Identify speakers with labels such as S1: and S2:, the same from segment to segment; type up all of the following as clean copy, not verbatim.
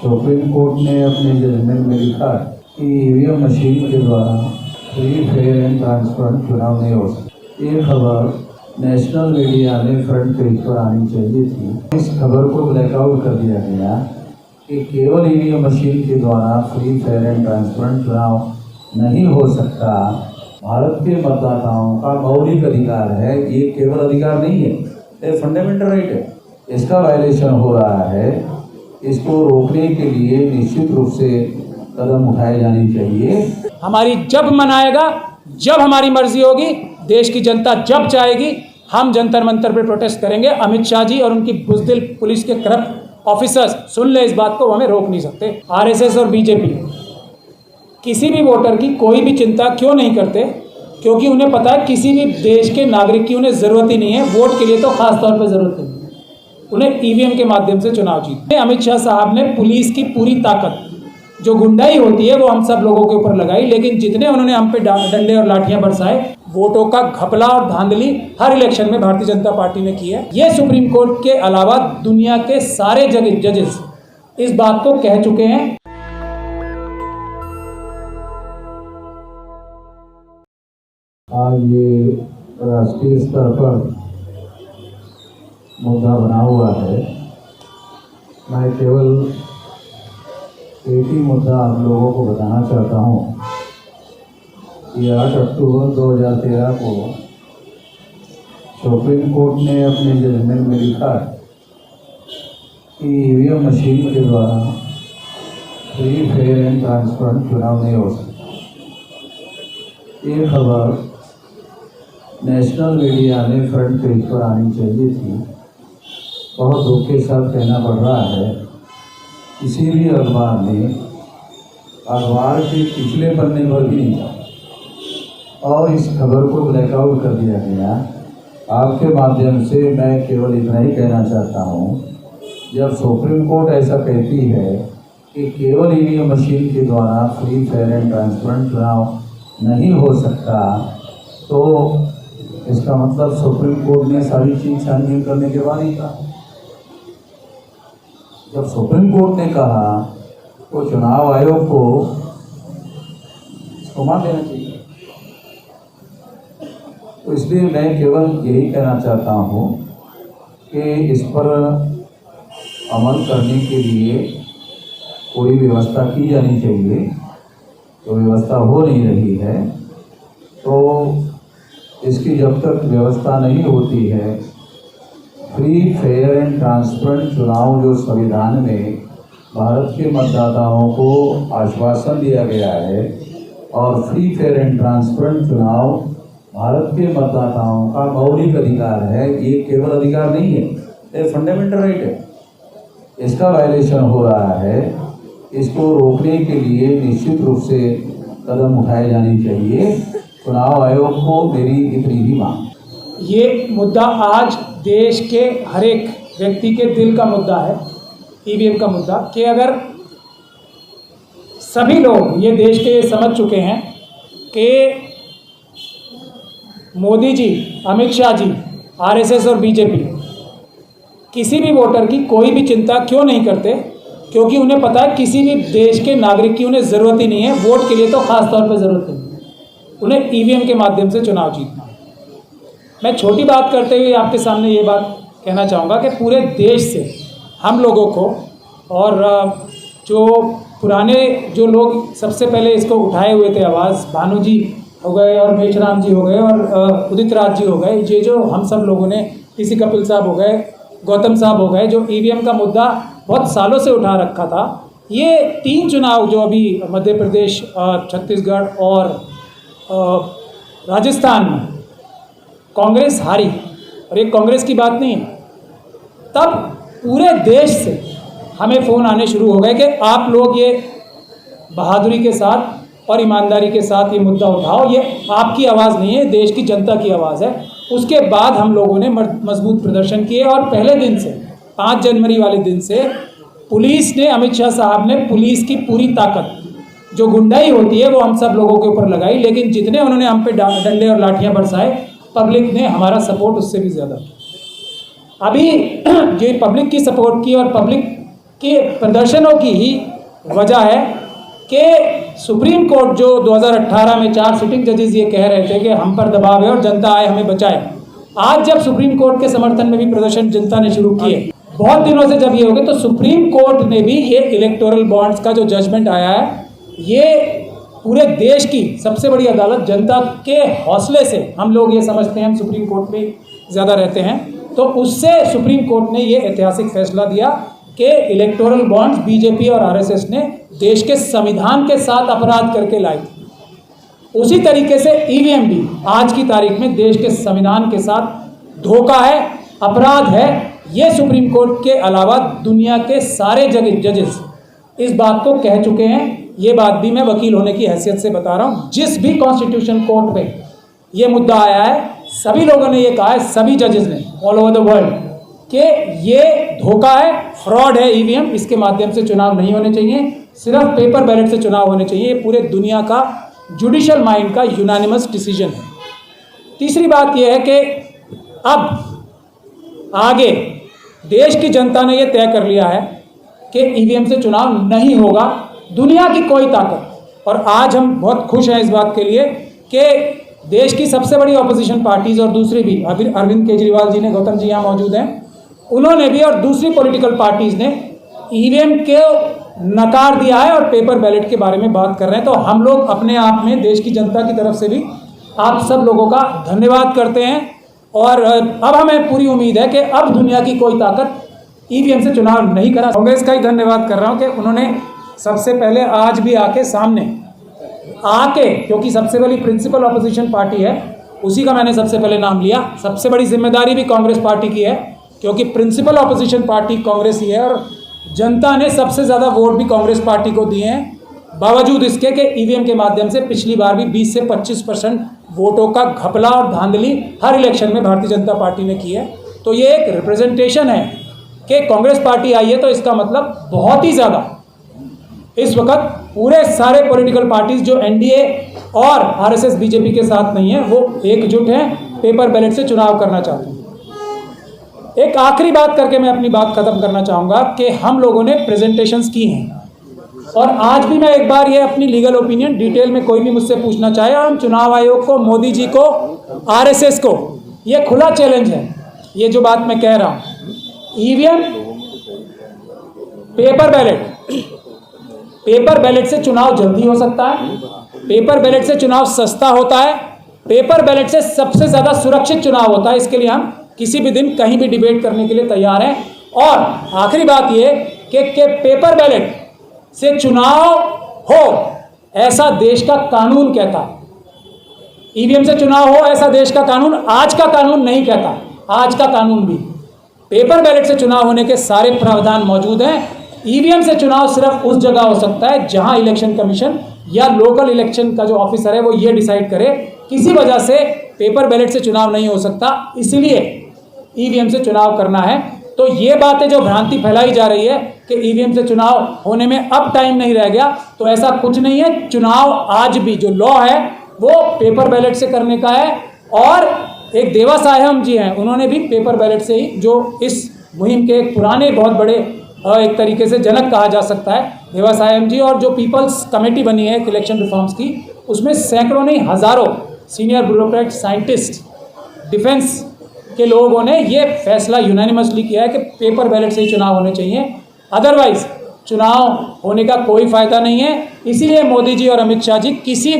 S1: Supreme court ने अपने judgement में लिखा कि ईवीएम मशीन के द्वारा फ्री फेयर एंड ट्रांसपेरेंट चुनाव नहीं हो सकता। ये खबर नेशनल मीडिया में फ्रंट पेज पर आनी चाहिए थी। इस खबर को ब्लैकआउट कर दिया गया कि केवल ईवीएम मशीन के द्वारा फ्री फेयर एंड ट्रांसपेरेंट चुनाव नहीं हो सकता। भारत के मतदाताओं का मौलिक अधिकार है, ये केवल अधिकार नहीं है, ये फंडामेंटल राइट है। इसका वायलेशन हो रहा है। इसको रोकने के लिए निश्चित रूप से कदम उठाए जाने चाहिए।
S2: हमारी जब मन आएगा, जब हमारी मर्जी होगी, देश की जनता जब चाहेगी, हम जंतर मंतर पर प्रोटेस्ट करेंगे। अमित शाह जी और उनकी बुज़दिल पुलिस के करप्ट ऑफिसर्स सुन ले इस बात को, हमें रोक नहीं सकते। आरएसएस और बीजेपी किसी भी वोटर की कोई भी चिंता क्यों नहीं करते, क्योंकि उन्हें पता है किसी भी देश के नागरिक की उन्हें ज़रूरत ही नहीं है। वोट के लिए तो खास तौर पर ज़रूरत नहीं है, उन्हें ईवीएम के माध्यम से चुनाव जीतने। अमित शाह साहब ने पुलिस की पूरी ताकत, जो गुंडाई होती है, वो हम सब लोगों के ऊपर लगाई, लेकिन जितने उन्होंने हम पे डंडे और लाठियां बरसाए, वोटों का घपला और धांधली हर इलेक्शन में भारतीय जनता पार्टी ने की है। ये सुप्रीम कोर्ट के अलावा दुनिया के सारे जजेस इस बात को कह चुके हैं।
S1: आज ये राष्ट्रीय स्तर पर मुद्दा बना हुआ है। मैं केवल एक ही मुद्दा आप लोगों को बताना चाहता हूँ कि 8 अक्टूबर 2013 को सुप्रीम कोर्ट ने अपने जजमेंट में लिखा कि ईवीएम मशीन के द्वारा फ्री फेयर एंड ट्रांसपेरेंट चुनाव नहीं हो सकता। ये खबर नेशनल मीडिया में फ्रंट पेज पर आनी चाहिए थी। बहुत दुख के साथ कहना पड़ रहा है, किसी भी अखबार ने अखबार के पिछले पन्ने पर भी नहीं था और इस खबर को ब्लैकआउट कर दिया गया। आपके माध्यम से मैं केवल इतना ही कहना चाहता हूँ, जब सुप्रीम कोर्ट ऐसा कहती है कि केवल ईवीएम मशीन के द्वारा फ्री फेयर एंड ट्रांसपेरेंट चुनाव नहीं हो सकता, तो इसका मतलब सुप्रीम कोर्ट ने सारी चीज़ छानबीन करने के बाद ही कहा। जब सुप्रीम कोर्ट ने कहा तो चुनाव आयोग को मान लेना चाहिए। तो इसलिए मैं केवल यही कहना चाहता हूँ कि इस पर अमल करने के लिए कोई व्यवस्था की जानी चाहिए। तो व्यवस्था हो नहीं रही है, तो इसकी जब तक व्यवस्था नहीं होती है, फ्री फेयर एंड ट्रांसपेरेंट चुनाव जो संविधान में भारत के मतदाताओं को आश्वासन दिया गया है, और फ्री फेयर एंड ट्रांसपेरेंट चुनाव भारत के मतदाताओं का मौलिक अधिकार है, ये केवल अधिकार नहीं है, ये फंडामेंटल राइट है। इसका वायलेशन हो रहा है। इसको रोकने के लिए निश्चित रूप से कदम उठाए जाने चाहिए। चुनाव आयोग को मेरी इतनी ही मांग।
S2: ये मुद्दा आज देश के हर एक व्यक्ति के दिल का मुद्दा है, ईवीएम का मुद्दा, कि अगर सभी लोग ये देश के समझ चुके हैं कि मोदी जी, अमित शाह जी, आरएसएस और बीजेपी किसी भी वोटर की कोई भी चिंता क्यों नहीं करते, क्योंकि उन्हें पता है किसी भी देश के नागरिक की उन्हें ज़रूरत ही नहीं है। वोट के लिए तो खास तौर पर ज़रूरत नहीं है, उन्हें ईवीएम के माध्यम से चुनाव जीतना है। मैं छोटी बात करते हुए आपके सामने ये बात कहना चाहूँगा कि पूरे देश से हम लोगों को, और जो पुराने जो लोग सबसे पहले इसको उठाए हुए थे आवाज़, भानु जी हो गए और मेचराम जी हो गए और उदित राज जी हो गए, ये जो हम सब लोगों ने, टीसी कपिल साहब हो गए, गौतम साहब हो गए, जो ईवीएम का मुद्दा बहुत सालों से उठा रखा था। ये 3 चुनाव जो अभी मध्य प्रदेश, छत्तीसगढ़ और राजस्थान में कांग्रेस हारी, और ये कांग्रेस की बात नहीं है, तब पूरे देश से हमें फ़ोन आने शुरू हो गए कि आप लोग ये बहादुरी के साथ और ईमानदारी के साथ ये मुद्दा उठाओ, ये आपकी आवाज़ नहीं है, देश की जनता की आवाज़ है। उसके बाद हम लोगों ने मजबूत प्रदर्शन किए, और पहले दिन से, 5 जनवरी वाले दिन से पुलिस ने, अमित शाह साहब ने पुलिस की पूरी ताकत, जो गुंडाई होती है, वो हम सब लोगों के ऊपर लगाई, लेकिन जितने उन्होंने हम पे डंडे और लाठियां बरसाए, पब्लिक ने हमारा सपोर्ट उससे भी ज़्यादा। अभी जो पब्लिक की सपोर्ट की और पब्लिक कि प्रदर्शनों की ही वजह है कि सुप्रीम कोर्ट जो 2018 में 4 सिटिंग जजेस ये कह रहे थे कि हम पर दबाव है और जनता आए हमें बचाए, आज जब सुप्रीम कोर्ट के समर्थन में भी प्रदर्शन जनता ने शुरू किए, बहुत दिनों से जब ये हो गए, तो सुप्रीम कोर्ट ने भी ये इलेक्टोरल बॉन्ड्स का जो जजमेंट आया है, ये पूरे देश की सबसे बड़ी अदालत, जनता के हौसले से हम लोग ये समझते हैं, हम सुप्रीम कोर्ट में ज़्यादा रहते हैं, तो उससे सुप्रीम कोर्ट ने ये ऐतिहासिक फैसला दिया कि इलेक्टोरल बॉन्ड्स बीजेपी और आरएसएस ने देश के संविधान के साथ अपराध करके लाई थी। उसी तरीके से ईवीएम भी आज की तारीख में देश के संविधान के साथ धोखा है, अपराध है। ये सुप्रीम कोर्ट के अलावा दुनिया के सारे जजेस इस बात को कह चुके हैं। ये बात भी मैं वकील होने की हैसियत से बता रहा हूँ। जिस भी कॉन्स्टिट्यूशन कोर्ट पे ये मुद्दा आया है, सभी लोगों ने ये कहा है, सभी जजेस ने ऑल ओवर द वर्ल्ड, कि ये धोखा है, फ्रॉड है ईवीएम, इसके माध्यम से चुनाव नहीं होने चाहिए, सिर्फ पेपर बैलेट से चुनाव होने चाहिए। ये पूरे दुनिया का जुडिशियल माइंड का यूनानिमस डिसीजन है। तीसरी बात यह है कि अब आगे देश की जनता ने यह तय कर लिया है कि ईवीएम से चुनाव नहीं होगा, दुनिया की कोई ताकत। और आज हम बहुत खुश हैं इस बात के लिए कि देश की सबसे बड़ी ऑपोजिशन पार्टीज़ और दूसरी भी, अभी अरविंद केजरीवाल जी ने, गौतम जी यहाँ मौजूद हैं, उन्होंने भी और दूसरी पॉलिटिकल पार्टीज़ ने ईवीएम के नकार दिया है और पेपर बैलेट के बारे में बात कर रहे हैं। तो हम लोग अपने आप में देश की जनता की तरफ से भी आप सब लोगों का धन्यवाद करते हैं। और अब हमें पूरी उम्मीद है कि अब दुनिया की कोई ताकत ईवीएम से चुनाव नहीं करा। कांग्रेस का ही धन्यवाद कर रहा हूँ कि उन्होंने सबसे पहले आज भी आके सामने आके, क्योंकि सबसे बड़ी प्रिंसिपल ऑपोजिशन पार्टी है, उसी का मैंने सबसे पहले नाम लिया। सबसे बड़ी जिम्मेदारी भी कांग्रेस पार्टी की है, क्योंकि प्रिंसिपल ऑपोजिशन पार्टी कांग्रेस ही है और जनता ने सबसे ज़्यादा वोट भी कांग्रेस पार्टी को दिए हैं, बावजूद इसके कि ईवीएम के माध्यम से पिछली बार भी 20 से 25% वोटों का घपला और धांधली हर इलेक्शन में भारतीय जनता पार्टी ने की है। तो ये एक रिप्रेजेंटेशन है कि कांग्रेस पार्टी आई है, तो इसका मतलब बहुत ही ज़्यादा इस वक्त पूरे सारे पॉलिटिकल पार्टीज जो एनडीए और आरएसएस बीजेपी के साथ नहीं है, वो एकजुट हैं, पेपर बैलेट से चुनाव करना चाहते हैं। एक आखिरी बात करके मैं अपनी बात खत्म करना चाहूँगा कि हम लोगों ने प्रेजेंटेशंस की हैं, और आज भी मैं एक बार ये अपनी लीगल ओपिनियन डिटेल में कोई भी मुझसे पूछना चाहे, हम चुनाव आयोग को, मोदी जी को, आरएसएस को, ये खुला चैलेंज है। ये जो बात मैं कह रहा हूँ, ईवीएम, पेपर बैलेट से चुनाव जल्दी हो सकता है, पेपर बैलेट से चुनाव सस्ता होता है, पेपर बैलेट से सबसे ज़्यादा सुरक्षित चुनाव होता है। इसके लिए हम किसी भी दिन कहीं भी डिबेट करने के लिए तैयार हैं। और आखिरी बात ये कि पेपर बैलेट से चुनाव हो ऐसा देश का कानून कहता है, ईवीएम से चुनाव हो ऐसा देश का कानून, आज का कानून नहीं कहता। आज का कानून भी पेपर बैलेट से चुनाव होने के सारे प्रावधान मौजूद हैं। ईवीएम से चुनाव सिर्फ उस जगह हो सकता है जहां इलेक्शन कमीशन या लोकल इलेक्शन का जो ऑफिसर है वो ये डिसाइड करे किसी वजह से पेपर बैलेट से चुनाव नहीं हो सकता, इसलिए ईवीएम से चुनाव करना है। तो ये बातें जो भ्रांति फैलाई जा रही है कि ईवीएम से चुनाव होने में अब टाइम नहीं रह गया, तो ऐसा कुछ नहीं है। चुनाव आज भी जो लॉ है वो पेपर बैलेट से करने का है। और एक देवा साहेब जी हैं, उन्होंने भी पेपर बैलेट से ही, जो इस मुहिम के एक पुराने बहुत बड़े एक तरीके से जनक कहा जा सकता है, देवा साहेब जी, और जो पीपल्स कमेटी बनी है इलेक्शन रिफॉर्म्स की, उसमें सैकड़ों नहीं हज़ारों सीनियर ब्यूरोक्रेट, साइंटिस्ट, डिफेंस के लोगों ने ये फैसला यूनानिमसली किया है कि पेपर बैलेट से ही चुनाव होने चाहिए, अदरवाइज चुनाव होने का कोई फ़ायदा नहीं है। इसीलिए मोदी जी और अमित शाह जी किसी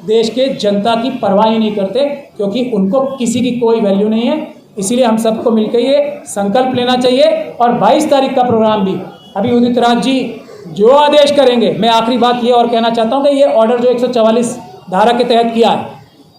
S2: देश के जनता की परवाह ही नहीं करते, क्योंकि उनको किसी की कोई वैल्यू नहीं है। इसीलिए हम सबको मिलकर ये संकल्प लेना चाहिए। और 22 तारीख का प्रोग्राम भी अभी उदित राज जी जो आदेश करेंगे, मैं आखिरी बात ये और कहना चाहता हूँ कि ये ऑर्डर जो 144 धारा के तहत किया है,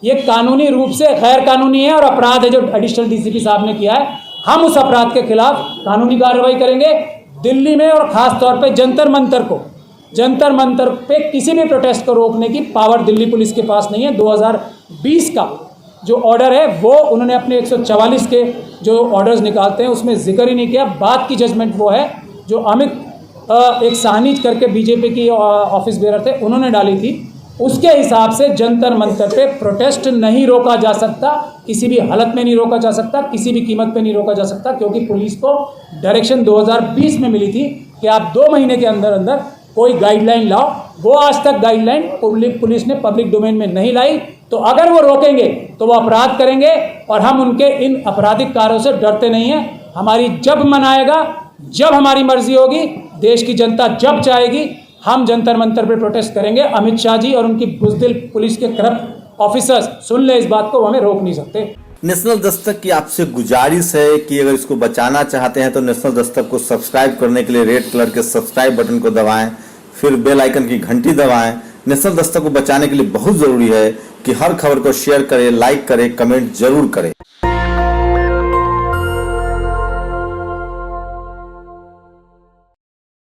S2: ये कानूनी रूप से गैर कानूनी है और अपराध है जो एडिशनल डीसीपी साहब ने किया है। हम उस अपराध के खिलाफ कानूनी कार्रवाई करेंगे। दिल्ली में और ख़ास तौर पे जंतर मंतर पे किसी भी प्रोटेस्ट को रोकने की पावर दिल्ली पुलिस के पास नहीं है। 2020 का जो ऑर्डर है वो उन्होंने अपने 144 के जो ऑर्डर्स निकालते हैं उसमें जिक्र ही नहीं किया। बात की जजमेंट वो है जो अमित एक साहनीज करके बीजेपी की ऑफिस बेरर थे, उन्होंने डाली थी। उसके हिसाब से जंतर मंतर पे प्रोटेस्ट नहीं रोका जा सकता, किसी भी हालत में नहीं रोका जा सकता, किसी भी कीमत पे नहीं रोका जा सकता, क्योंकि पुलिस को डायरेक्शन 2020 में मिली थी कि आप 2 महीने के अंदर अंदर कोई गाइडलाइन लाओ। वो आज तक गाइडलाइन पुलिस ने पब्लिक डोमेन में नहीं लाई, तो अगर वो रोकेंगे तो वो अपराध करेंगे और हम उनके इन आपराधिक कार्यों से डरते नहीं हैं। हमारी जब मन आएगा, जब हमारी मर्जी होगी, देश की जनता जब चाहेगी, हम जंतर मंतर पे प्रोटेस्ट करेंगे। अमित शाह जी और उनकी बुज़दिल पुलिस के करप्ट ऑफिसर्स सुन ले इस बात को, वो हमें रोक नहीं सकते।
S3: नेशनल दस्तक की आपसे गुजारिश है कि अगर इसको बचाना चाहते हैं तो नेशनल दस्तक को सब्सक्राइब करने के लिए रेड कलर के सब्सक्राइब बटन को दबाएं, फिर बेल आइकन की घंटी दबाएं। नेशनल दस्तक को बचाने के लिए बहुत जरूरी है कि हर खबर को शेयर करें, लाइक करें, कमेंट जरूर करें।